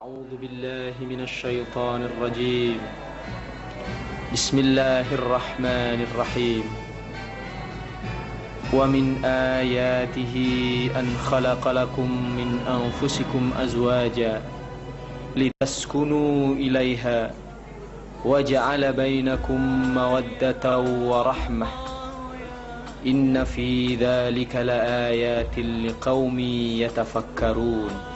أعوذ بالله من الشيطان الرجيم. بسم الله الرحمن الرحيم. ومن آياته أن خلق لكم من أنفسكم أزواجا لتسكنوا إليها وجعل بينكم مودة ورحمة إن في ذلك لآيات لقوم يتفكرون.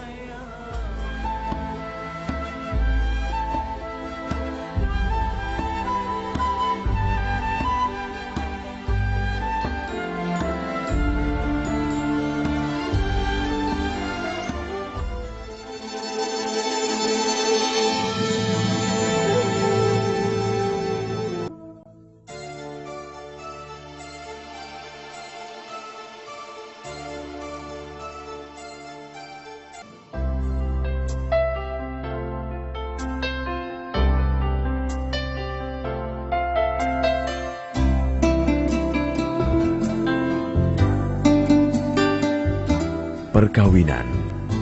Perkawinan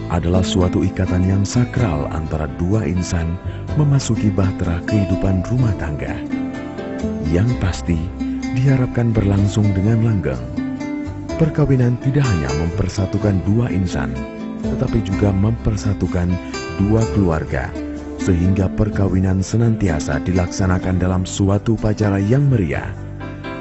adalah suatu ikatan yang sakral antara dua insan memasuki bahtera kehidupan rumah tangga. Yang pasti diharapkan berlangsung dengan langgeng. Perkawinan tidak hanya mempersatukan dua insan, tetapi juga mempersatukan dua keluarga, sehingga perkawinan senantiasa dilaksanakan dalam suatu upacara yang meriah,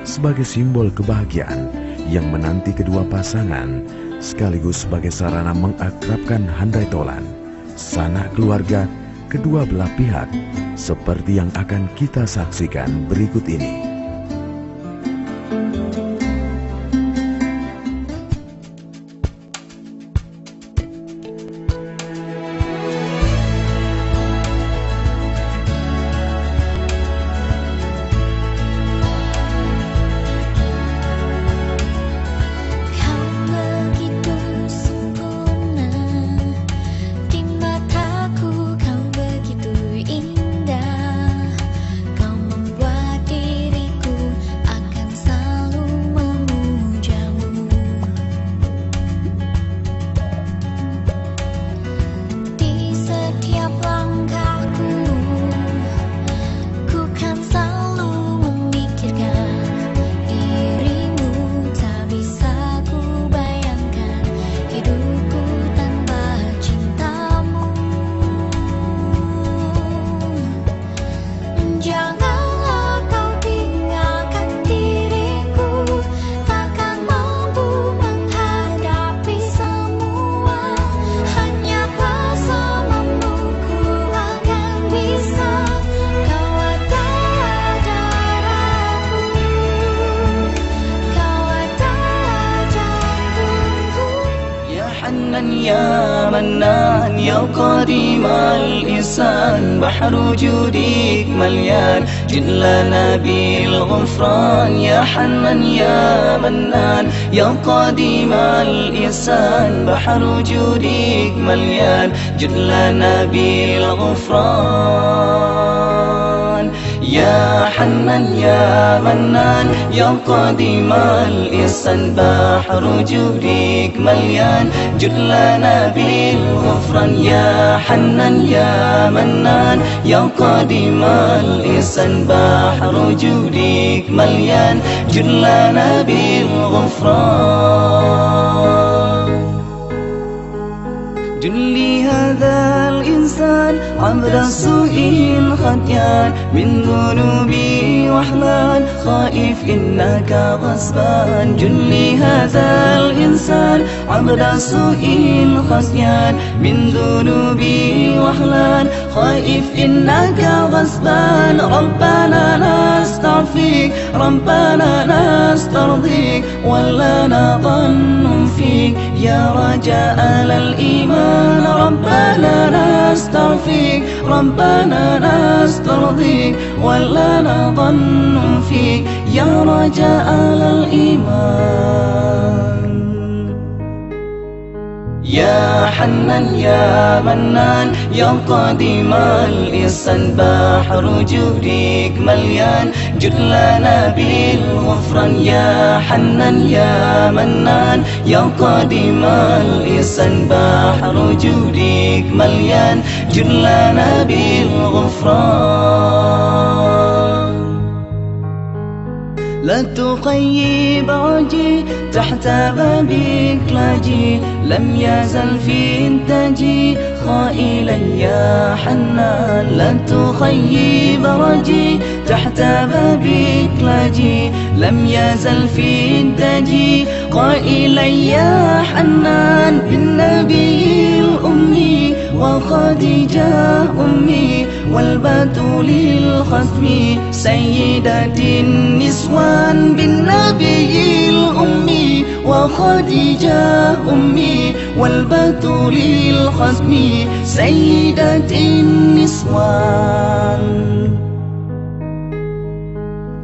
sebagai simbol kebahagiaan yang menanti kedua pasangan, sekaligus sebagai sarana mengakrabkan handai tolan, sanak keluarga kedua belah pihak, seperti yang akan kita saksikan berikut ini. يا منان يا قديم الإحسان بحر جودك مليان جد لنا بالغفران يا حنان يا منان يا قديم الإحسان بحر جودك مليان جد لنا بالغفران يا حنان يا منان يا قديم الإحسان بحر جودك مليان جد لنا بالغفران يا حنان يا منان يا قديم الإحسان بحر جودك مليان جد لنا بالغفران جلي هذا الإنسان عبد سوء خطيان من ذنوبي وحلان خائف إنك غصبان جلي هذا الإنسان عبد سوء خطيان من ذنوبي وحلان خائف إنك غصبان ربنا نستعفيك ربنا نسترضيك ولا نظن فيك يا رجاء الإيمان ربنا نستعفيك ربنا نسترضيك ولا نظن فيك يا رجاء الإيمان يا حنان يا منان يا قديم الإحسان بحر جودك مليان جد لنا بالغفران يا حنان يا منان يا قديم الإحسان بحر جودك مليان جد لنا بالغفران. لا تخيب عجي تحت بابك لاجي، لم يزل في إنتاجي خائلا يا حنان. لا تخيب رجي تحت بابك لاجي، لم يزل في إنتاجي قائلا يا حنان. بالنبي الأمي وخديجة أمي والبتول الختم سيدة النسوان. بالنبي الأمي وخديجة أمي والبتول الختم سيدة النسوان.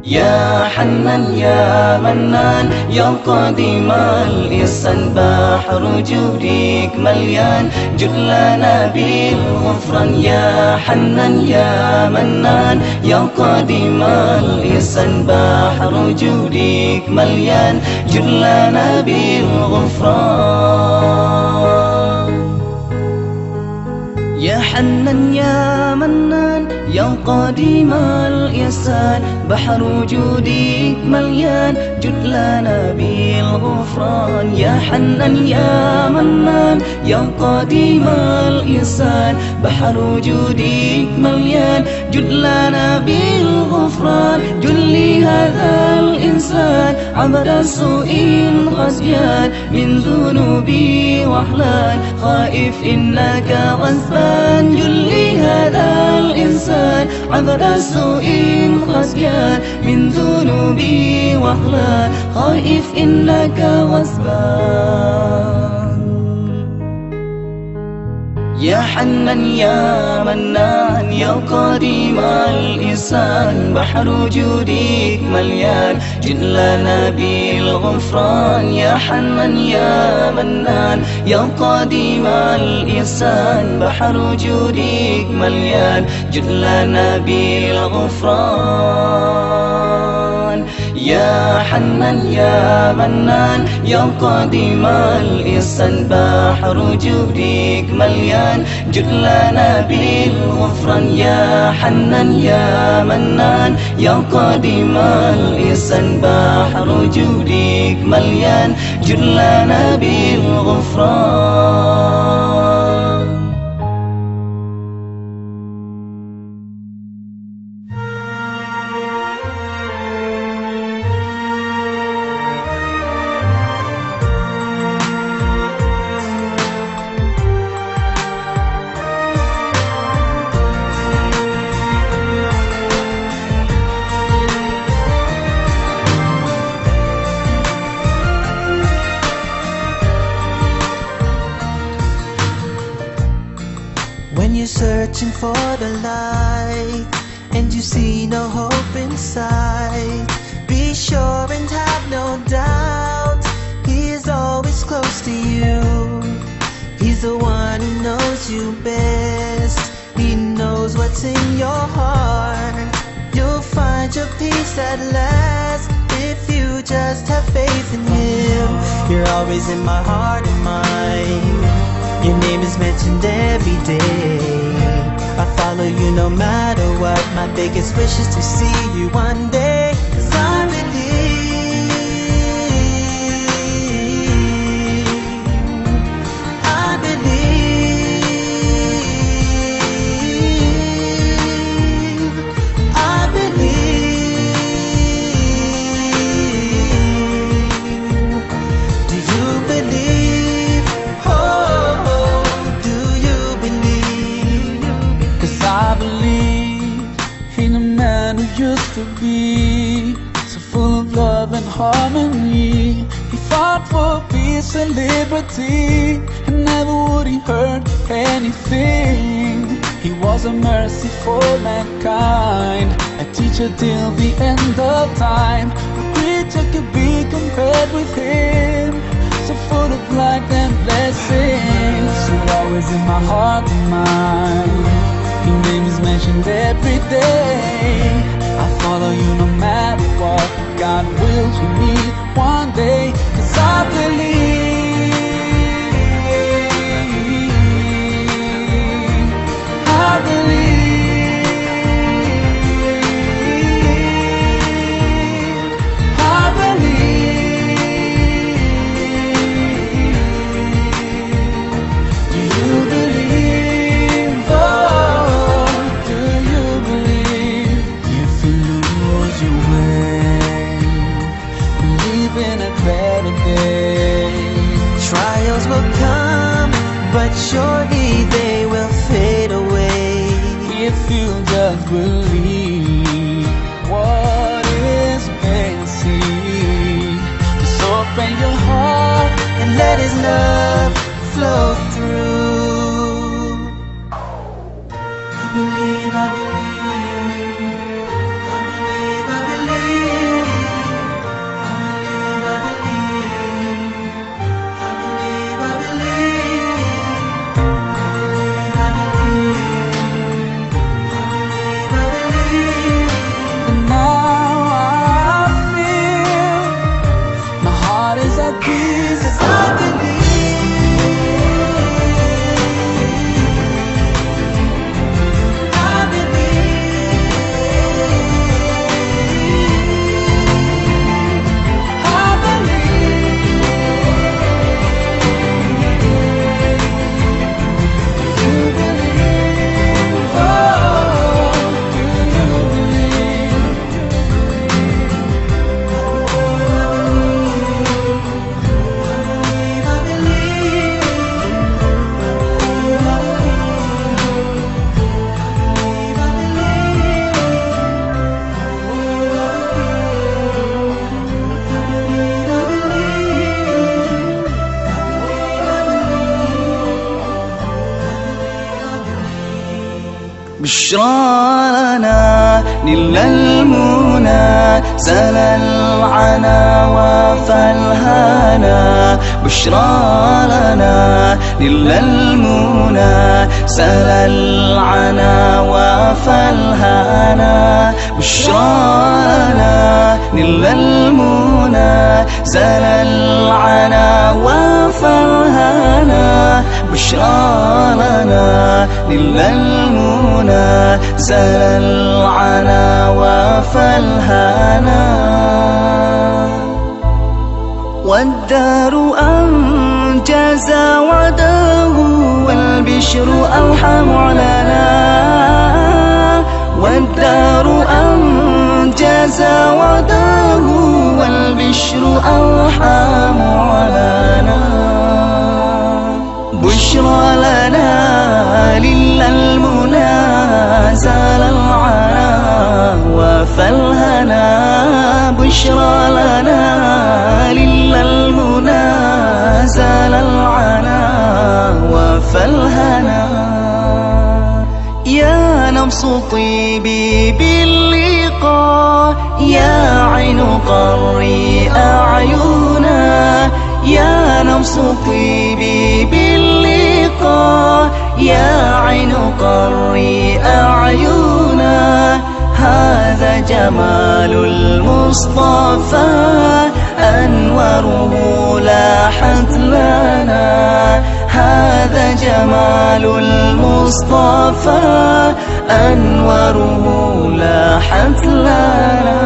يا حنان يا منان يا قديم الإحسان، بحر جودك مليان جد لنا بالغفران. يا حنان يا منان يا قديم الإحسان، بحر جودك مليان جد لنا بالغفران. يا حنان يا منان يا قديم الإحسان، بحر وجودك مليان جد لنا بالغفران. يا حنان يا منان يا قديم الإحسان، بحر وجودك مليان جد لنا بالغفران. جل هذا الإنسان عبد سوء غزيان من ذنوبي وحلان، خائف إنك غزبان. جل هذا الإنسان عبد سوء غزيان من ذنوبي وحلان، خائف إنك غزبان. يا حنان يا منان يا قديم الإحسان، بحر وجودك مليان جد لنا بالغفران. يا حنان يا منان يا قديم الإحسان، بحر وجودك مليان جد لنا بالغفران. يا حنان يا منان يا قديم الإحسان، بحر وجودك مليان جد لنا بالغفران. يا حنان يا منان يا قديم الإحسان، بحر وجودك مليان جد لنا بالغفران. When you're searching for the light and you see no hope inside, be sure and have no doubt He is always close to you. He's the one who knows you best. He knows what's in your heart. You'll find your peace at last if you just have faith in Him. You're always in my heart and mind. Your name is mentioned every day. I follow you no matter what. My biggest wish is to see you one day. 'Cause I believe, I believe, I believe. Do you believe? I believe in a man who used to be so full of love and harmony. He fought for peace and liberty, and never would he hurt anything. He was a mercy for mankind, a teacher till the end of time. No creature could be compared with him, so full of light and blessings. So always in my heart and mind. Your name is mentioned every day. I follow you no matter what. God wills we meet one day. 'Cause I believe, you just believe what is meant to see. Just open your heart and let His love flow through. I believe, I believe, I believe, I believe, I believe, I believe, I believe, I believe, I believe. And now I feel my heart is at peace as I believe. بشرى لنا نل المنى زال العنا وفالهنا. بشرى لنا نل المنى زال العنا وفالهنا. بشرى لنا نل المنى زال العنا وفالهنا. بشرى لنا نل المنى زال العنا وفالهنا. والدار أنجز وعده والبشر ألحم علينا. والدار أنجز وعده والبشر ألحم علينا. بشرى لنا لله المنى زال العنا وفالهنا. بشرى لنا لله المنى زال العنا وفالهنا. يا نفس طيبي باللقاء يا عين قري أعينا. يا نفس طيبي باللقاء يا عين قري أعينا. هذا جمال المصطفى أنواره لاحت لنا. هذا جمال المصطفى أنواره لاحت لنا.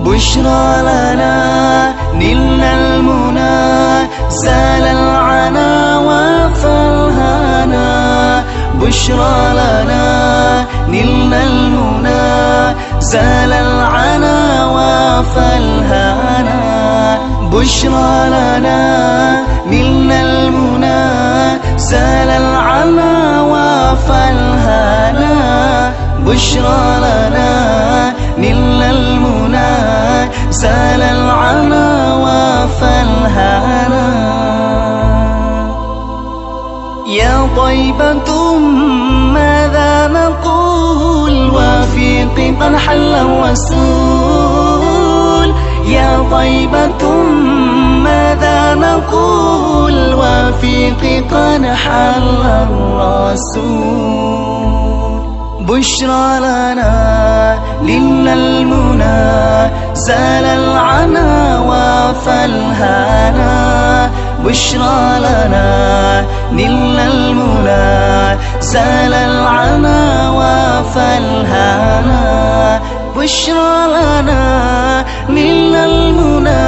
بشرى لنا نل المنى زال العنا وفالهنا. بشرى لنا نل المنى زال العنا وفالهنا. بشرى لنا نل المنى زال العنا وفالهنا. بشرى لنا نل المنى زال العنا وفالهنا. يا طيبة ماذا نقول وفي قد حل الرسول. يا طيبة ماذا نقول وفي قد حل الرسول. بشرى لنا لله المنى زال العنا وفالهنا. بشرى لنا لله المنى زال العنا وفالهنا. بشرى لنا لله المنى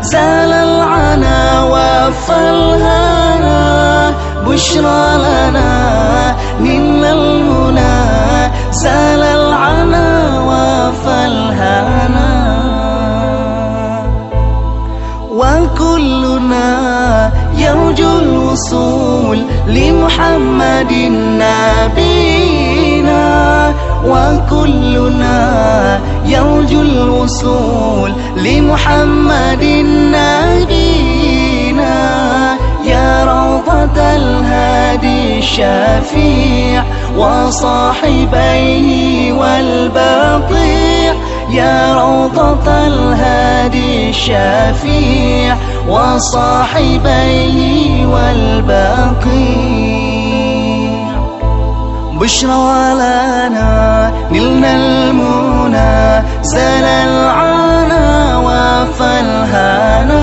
زال العنا وفالهنا. بشرى لنا لله المنى زال العنا وفالهنا. وكلنا يرجو الوصول لمحمد النبي. وكلنا يرجو الوصول لمحمد نبينا يا روضة الهادي الشفيع وصاحبيه والبقيع يا روضة الهادي الشفيع وصاحبيه والبقيع بشرى لنا نلنا المنى زال العنا وفالهنا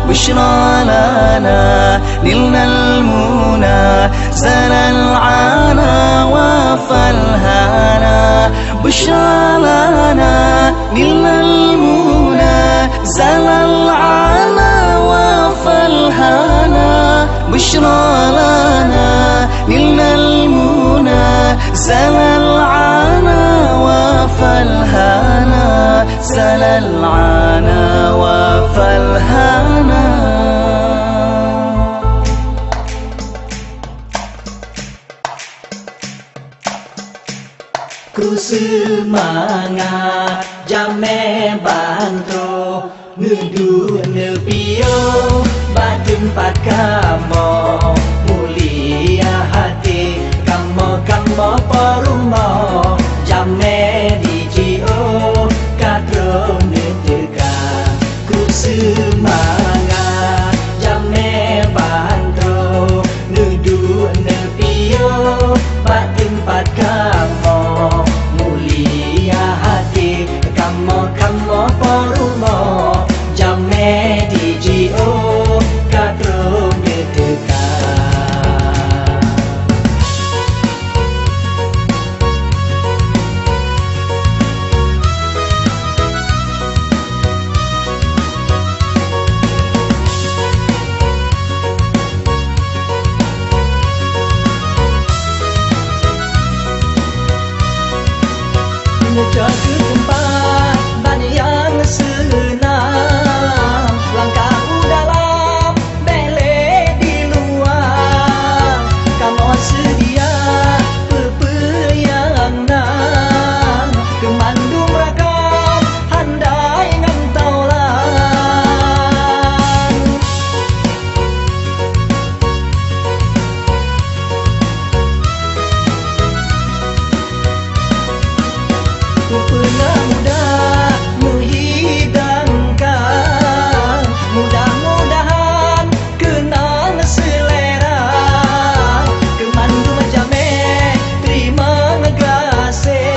بشرى لنا نلنا المنى زال العنا وفالهنا بشرى لنا نلنا المنى زال العنا وفالهنا بشرى لنا نلنا المنى زال العنا وفالهنا زال العنا وفالهنا. Ku semangat jame bantro nudu nepio batempat kamu mulia hati kamu perumo jame dijio kadro neteka ku semangat jame bantro nudu nepio batempat kamu mulia hati kamu perumo jame dijio kadro neteka. Menuju ke tempat banyak yang senang langkahku dalam belek di luar kamu sedia pepeyangan kemandung rakan handai ngantaulan ku pernah mudah menghidangkan mudah-mudahan kenang selera kemandung jame terima ngegrase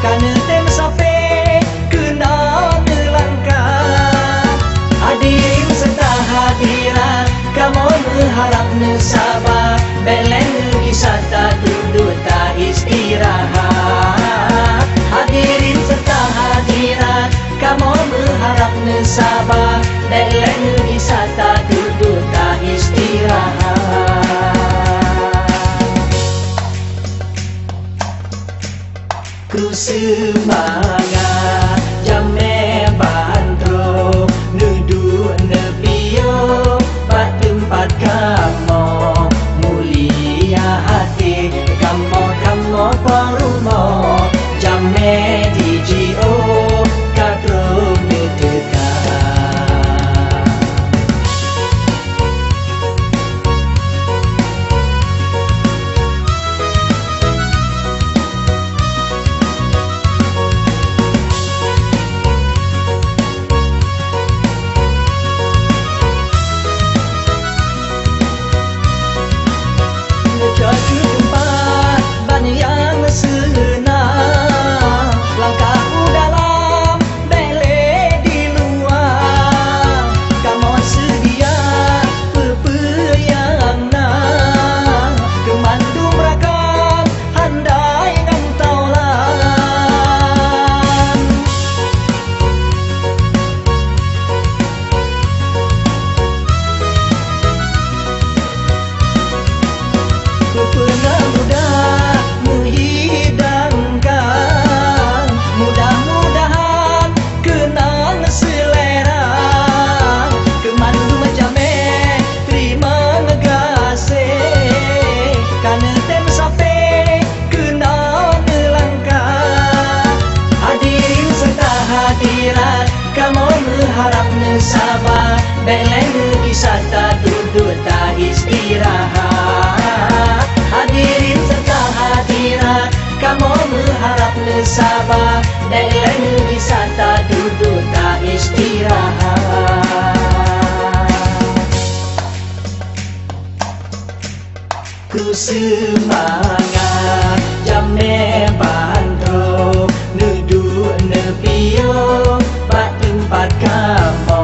karena tem sampai kenang melangkah hadirin serta hadirat kamu mengharap sabar beleng kisah tak duduk tak istirahat hadirin serta hadirat kamu mengharap sabar beleng kisah tak duduk tak istirahat. Ku semangat jame bantro nudu nepio tempat kamu mulia hati kamu perumo jame dijio kadro neteka. Menuju ke tempat banyak yang senang langkahku dalam belek di luar kamu sedia pepeyangan kemandung rakan handai ngantaulan ku pernah mudah menghidangkan mudah-mudahan kenang selera kemandung jame terima ngegrase karena tem sampai kenang sabar, beleng kisah tak duduk tak istirahat. Hadirin serta hadirat, kamu berharap sabar, beleng kisah tak duduk tak istirahat. Ku semangat jamnya bandro, neduk nepio bak tempat kamu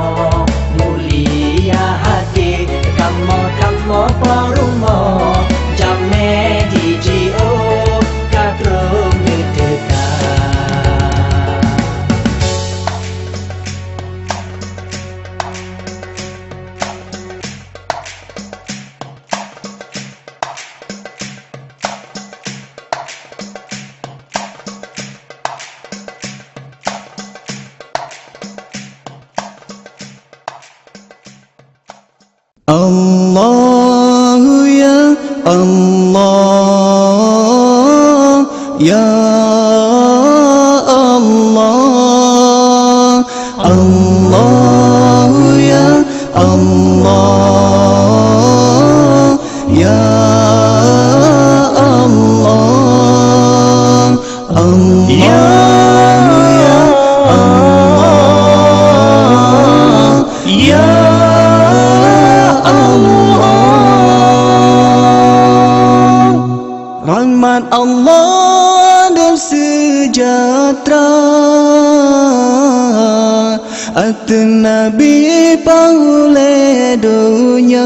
mulia hati, kamu porumo jamnya DJO kadro ngedekat. Allah ya Allah ya Allah, Allah ya Allah ya Allah, Allah ya Allah ya rahmat Allah dan sejahtera atas Nabi paulai dunia.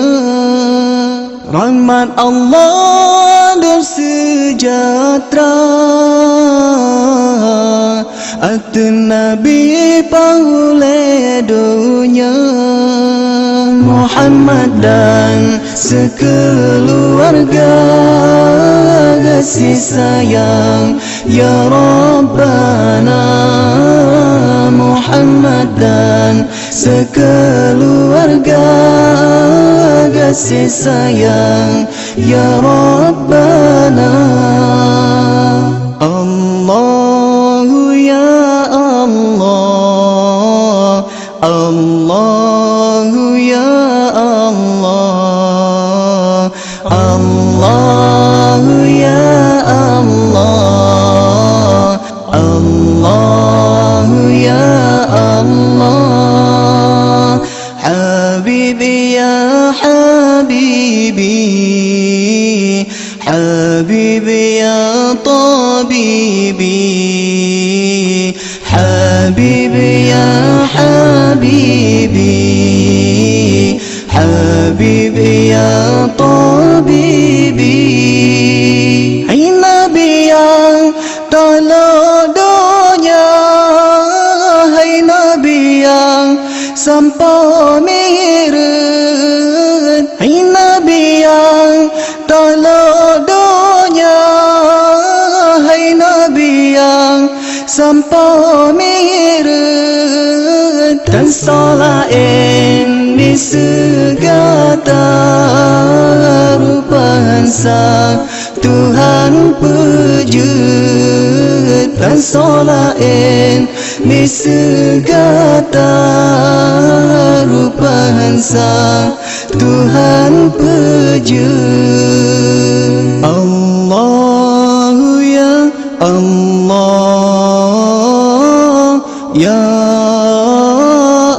Rahmat Allah dan sejahtera atas Nabi paulai dunia. Muhammad dan sekeluarga kasih sayang ya Rabbana. Muhammad dan sekeluarga kasih sayang ya Rabbana. Allahu ya Allah, Allahu ya Allah, Allahu ya Allah, Allahu ya Allah. Habibi ya Habibi, Habibi ya Tabibi, Habibi ya Habibi, Habibi ya Tabibi. Hai Nabi yang tolong dunia, hai Nabi yang sampai mirat, hai Nabi yang tolong dunia, hai Nabi yang sampai mirat. Dan salain di segala rupa hansa Tuhan pujud. Dan salain di segala rupa hansa Tuhan pujud. Allahu ya Allah ya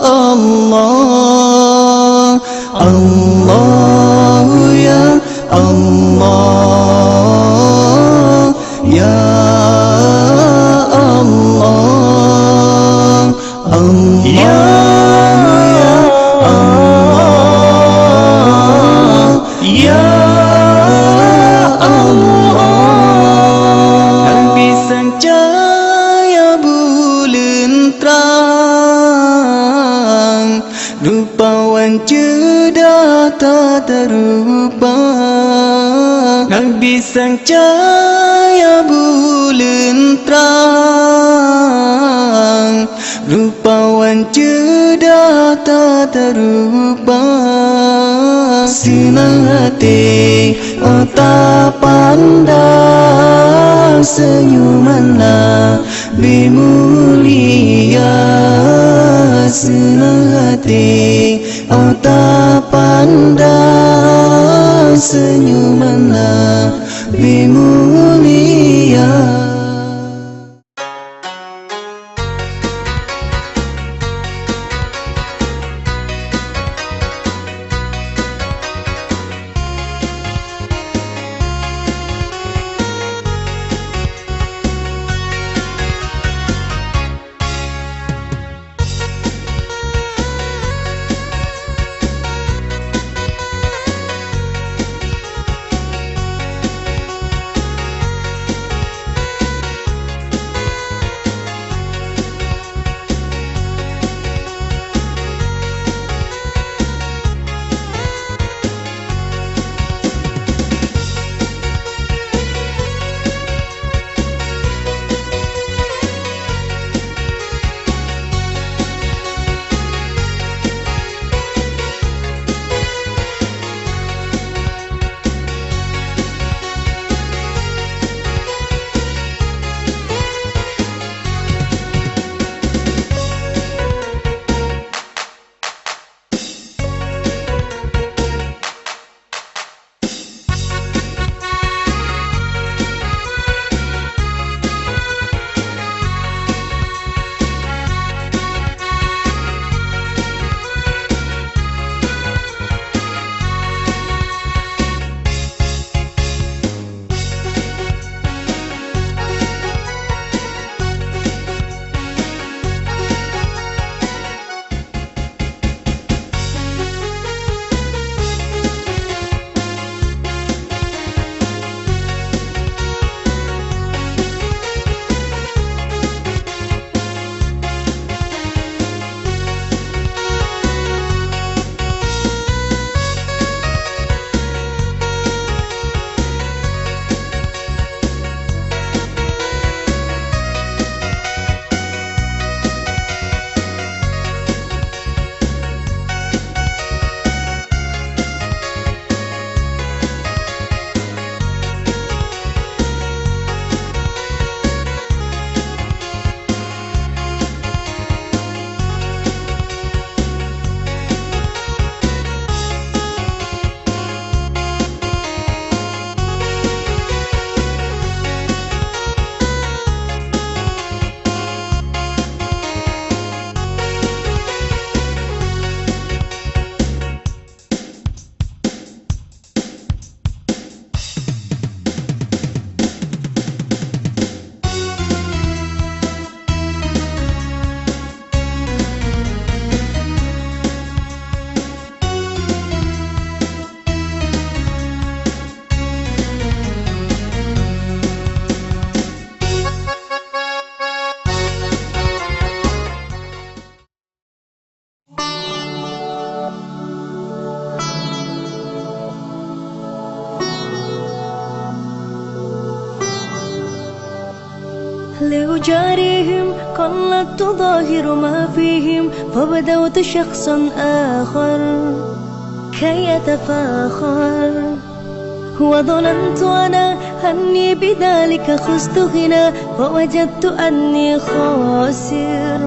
Allah, Allahu ya Allah ya Allah, Allah ya Allah ya Allah. Nabi sang cahaya bulan terang, rupawan cedah tak terupa. Nabi sang cahaya bulan terang, rupawan cedah tak terupa. Senang hati otak pandang, senyuman Nabi mulia senang hati, oh tak pandang senyuman Nabi mulia. لأجاريهم قلت ظاهر ما فيهم فبدوت شخصا آخر كي يتفاخر وظننت أنا أني بذلك خزت غنى ووجدت أني خاسر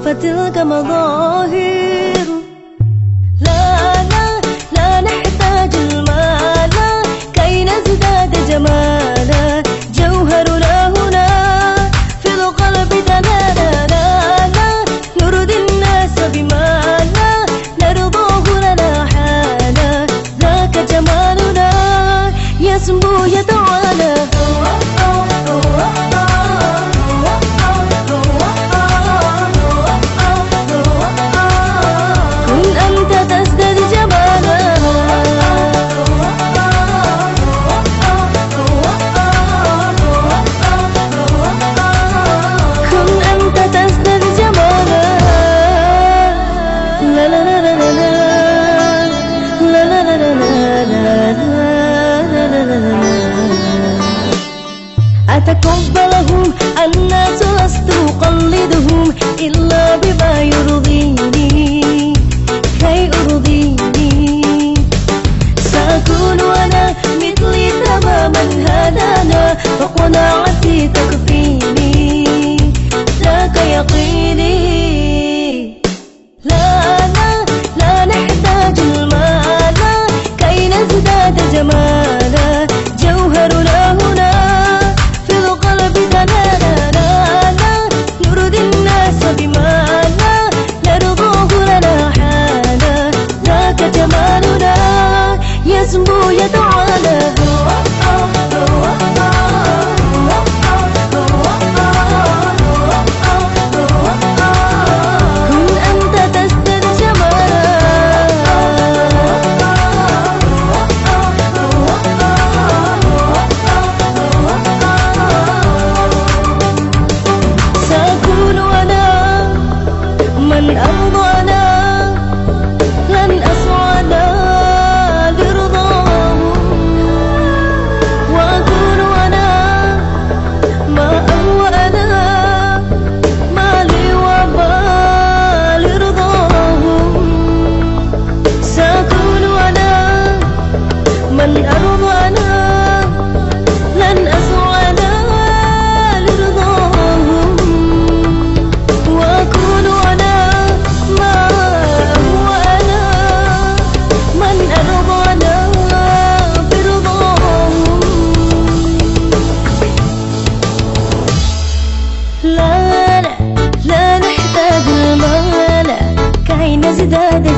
فتلك مظاهر لا نحتاج المال كي نزداد جمالا جوهرنا هنا في القلب دلالا لا نرضي الناس بما لا نرضاه لنا حالا ذاك جمالنا يسمو يتوالى كن أنت تزداد جمالا كن أنت تزداد جمالا لا لا لا لا لا لا لا لا لا أتقبلهم الناس لست أقلدهم إلا بما يرضيني كي أرضيني سأكون أنا مثلي تماما هدانا وقناعتي تكفيني ذاك يقيني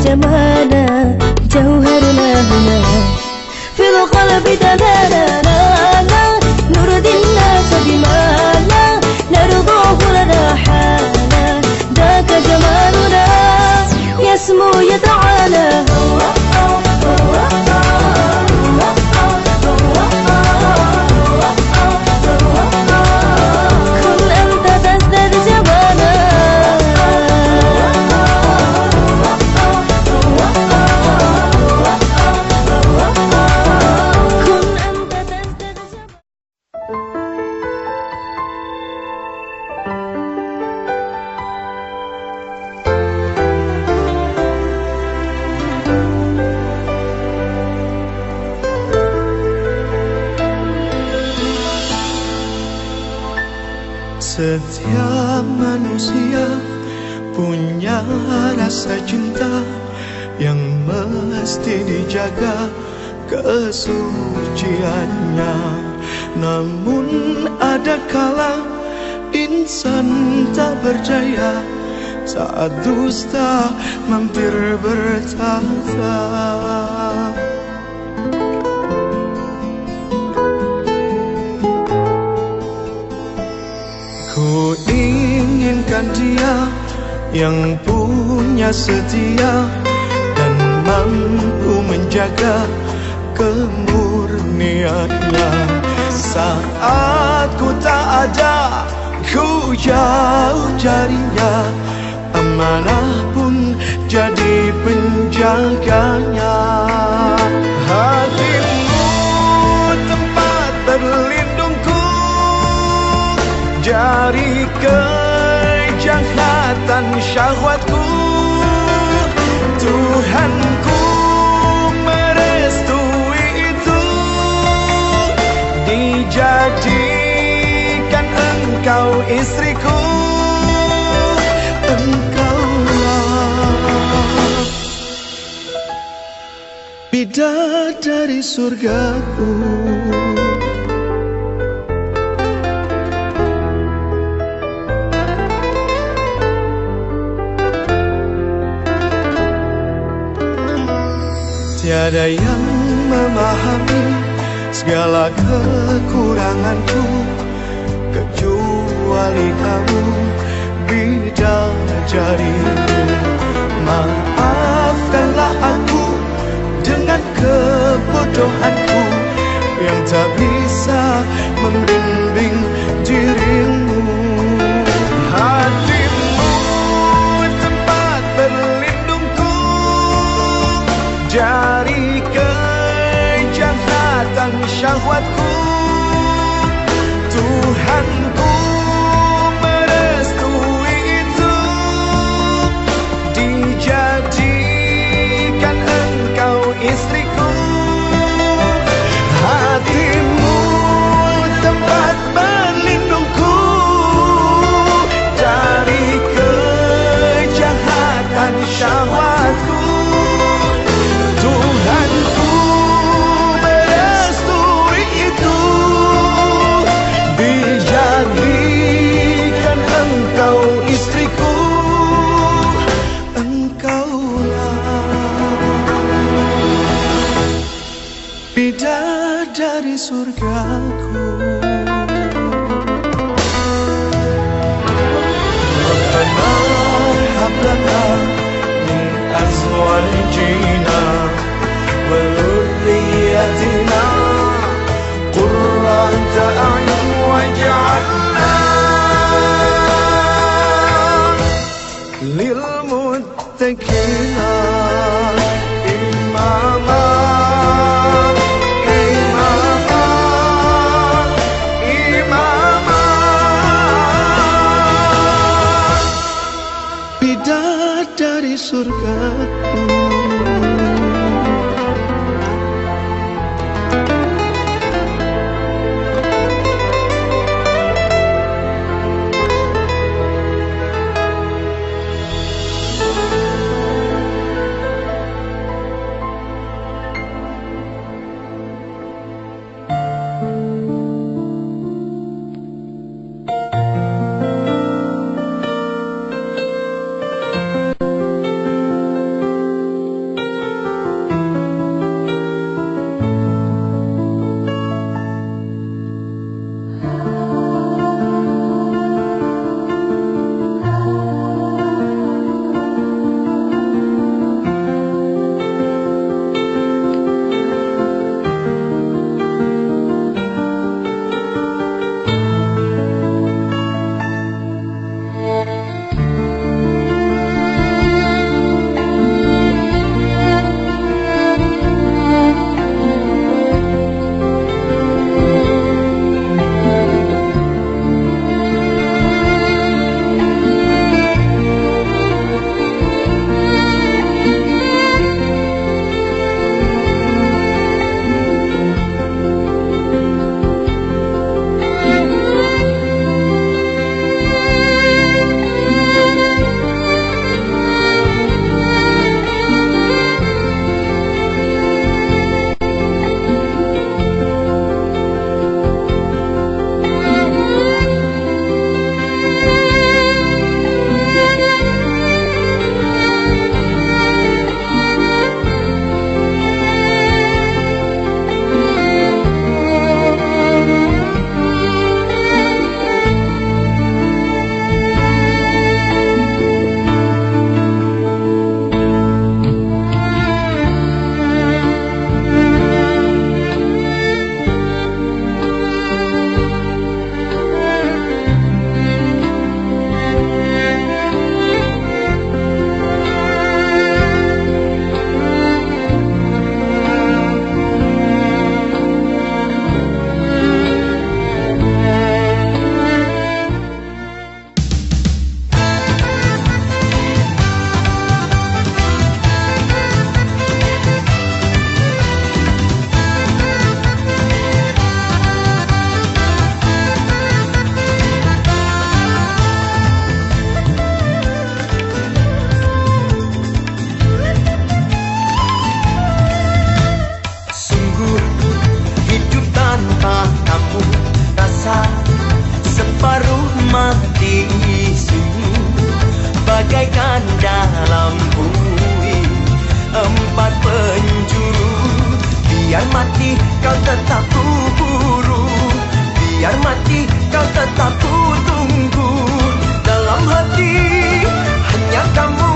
جمالنا جوهرنا هنا في القلب دلالنا نرضي الناس بما لا نرضاه لنا حالا ذاك جمالنا يسمو يتعالى Setiap manusia punya rasa cinta yang mesti dijaga kesuciannya. Namun ada kala insan tak berdaya saat dusta mampir bertata. Ku inginkan dia yang punya setia dan mampu menjaga kemurniannya. Saat ku tak ada, ku jauh carinya, amanah pun jadi penjaganya. Hatimu tempat berlindungku dari kejahatan syahwatku. Tuhanku merestui itu, dijadikan engkau istriku. Engkaulah bidadari surgaku. Tiada yang memahami segala kekuranganku kecuali kamu, bidadariku. Maafkanlah aku dengan kebodohanku yang tak bisa membimbing dirimu. Hatimu tempat berlindungku dari kejahatan syahwatku. Tuhanku merestui itu, dijadikan engkau istriku. Hatimu tempat berlindungku dari kejahatan syahwatku. Tuhanku merestui itu, dijadikan engkau istriku. Engkaulah bidadari surgaku. Rabbana hab lana min azwajina wa dhurriyyatina qurrata a'yun waj'alna lil muttaqina imama. Bidadari surgaku. bagaikan dalam bumi empat penjuru. Biar mati kau tetap ku buru, biar mati kau tetap ku tunggu. Dalam hati hanya kamu,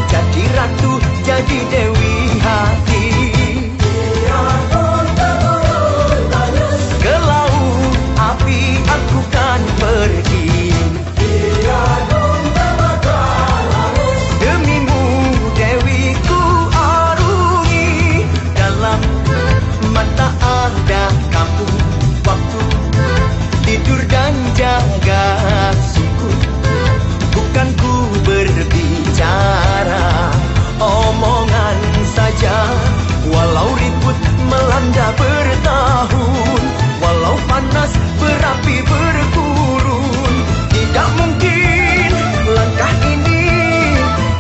jadi ratu, jadi dewi hati. Ke laut api aku kan pergi, demimu dewi ku arungi. Dalam mata ada kamu, waktu tidur dan jaga sungguh. Bukan ku berbicara, omongan saja. Walau ribut melanda bertahun, walau panas berapi bergurun, tidak mungkin langkah ini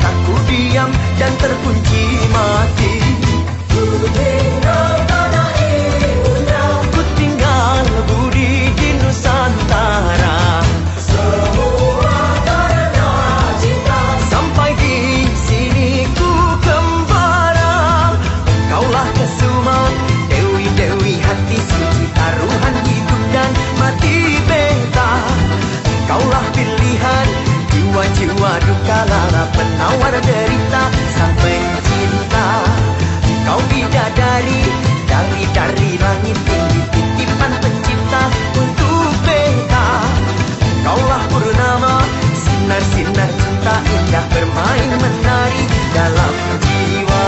tak ku diam dan terkunci mati. Ku tinggal tanah ibunda, ku tinggal budi di Nusantara. Semua karena cinta, sampai di sini ku kembara. Engkaulah kesuma, dewi-dewi hati suci, taruhan hidup dan mati beta. Engkaulah pilihan jiwa-jiwa duka lara, penawar derita sang pencinta. Engkau bidadari dari langit tinggi, titipan pencipta untuk beta. Engkaulah purnama, sinar-sinar cinta indah bermain menari dalam jiwa.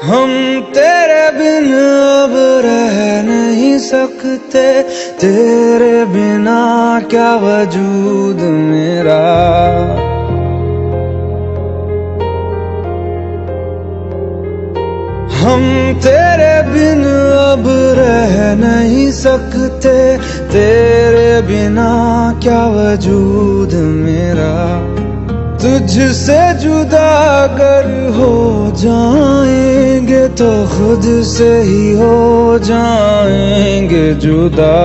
हम तेरे बिन अब रह नहीं सकते, तेरे बिना क्या वजूद मेरा। हम तेरे बिन अब रह नहीं सकते, तेरे बिना क्या वजूद मेरा। तुझसे जुदा अगर हो जाएंगे तो खुद से ही हो जाएंगे जुदा,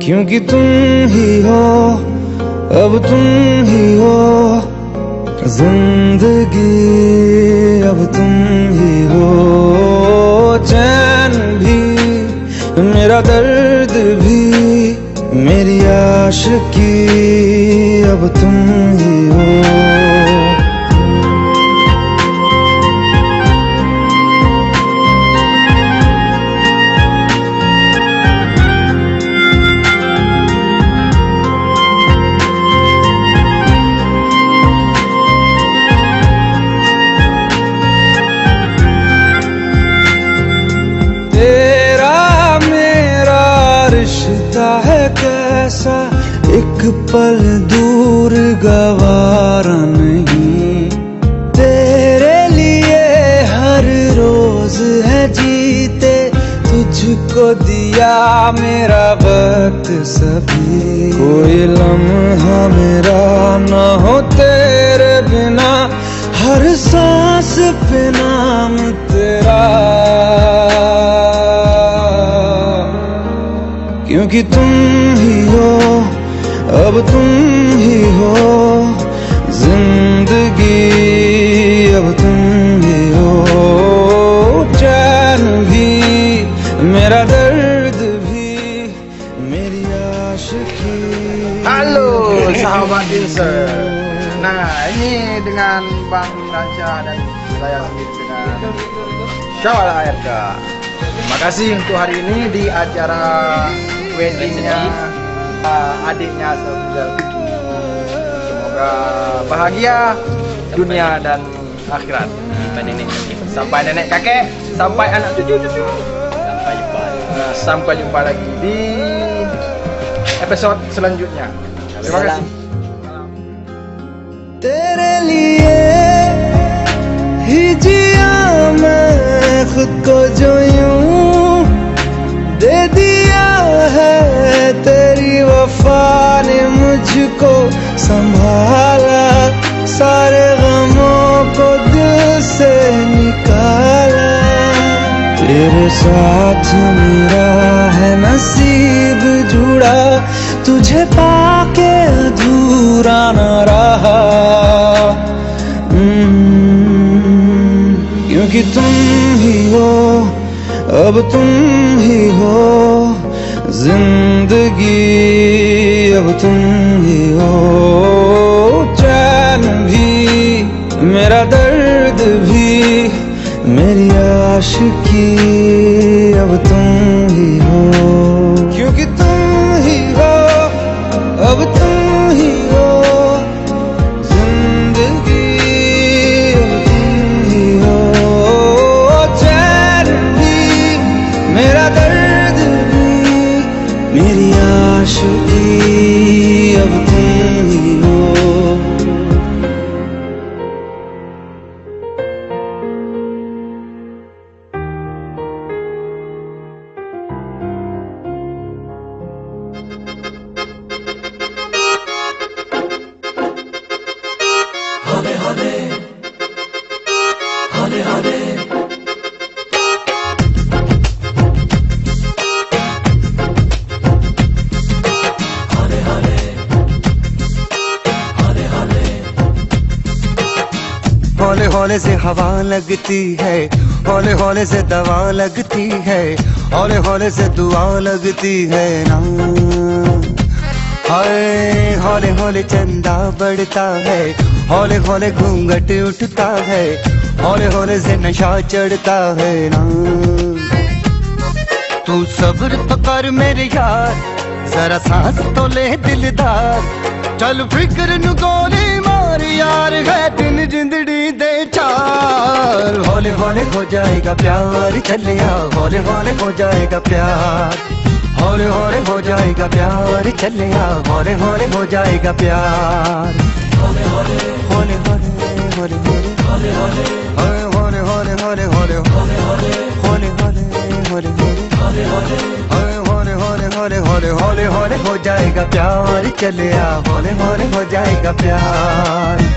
क्योंकि तुम ही हो, अब तुम ही हो जिंदगी, अब तुम ही हो। चैन भी मेरा दर्द भी मेरी आशिकी, अब तुम ही हो। कैसा एक पल दूर गवारा नहीं, तेरे लिए हर रोज है जीते, तुझको दिया मेरा वक्त सभी। कोई लम्हा मेरा ना हो तेरे बिना, हर सांस पे नाम तेरा, क्योंकि तुम ही हो, अब तुम ही हो जिंदगी, अब तुम ही हो। चैन भी मेरा दर्द भी मेरी आशिकी। Halo sahabat Dinser. Nah ini dengan Bang Raja dan saya dengan Syawal ARK. Terima kasih untuk hari ini di acara weddingnya adiknya Safrizal Fikri. Semoga bahagia dunia dan akhirat. Sampai nenek kakek, sampai anak cucu. Sampai jumpa lagi di episode selanjutnya. Terima kasih. तेरे लिए ही जिया मैं खुद को जो यूं दे दिया है, तेरी वफा ने मुझको संभाला, सारे गमों को दिल से निकाला। तेरे साथ मेरा है नसीब जुड़ा, तुझे पाके अधूरा न रहा, क्योंकि तुम ही हो, अब तुम ही हो जिंदगी, अब तुम ही हो। चैन भी मेरा दर्द भी मेरी आशिकी, अब तुम ही हो, क्योंकि तुम ही हो, अब तुम ही हो जिंदगी, अब तुम ही हो। चैन भी मेरा दर्द भी मेरी आशिकी, अब तुम ही हो। हौले हौले से हवा लगती है, हौले हौले से दवा लगती है, हौले हौले से दुआ लगती है ना। हाय हौले हौले चंदा बढ़ता है, हौले हौले घूंघट उठता है, हौले हौले से नशा चढ़ता है ना। तू सब्र तो कर मेरे यार, जरा सांस तो ले दिलदार, चल फिक्र नु गोली मार यार यार है दिन जिंदड़ी दे चार। हौले हौले हो जाएगा प्यार चलिया, हौले हौले हो जाएगा प्यार, हौले हौले हो जाएगा प्यार चलिया, हौले हौले हो जाएगा प्यार। हौले हौले हौले हौले हौले हौले हौले हौले हौले हौले हौले हौले हौले हौले हौले हौले हौले हौले हो जाएगा प्यार चलिया, हौले हौले हो जाएगा प्यार।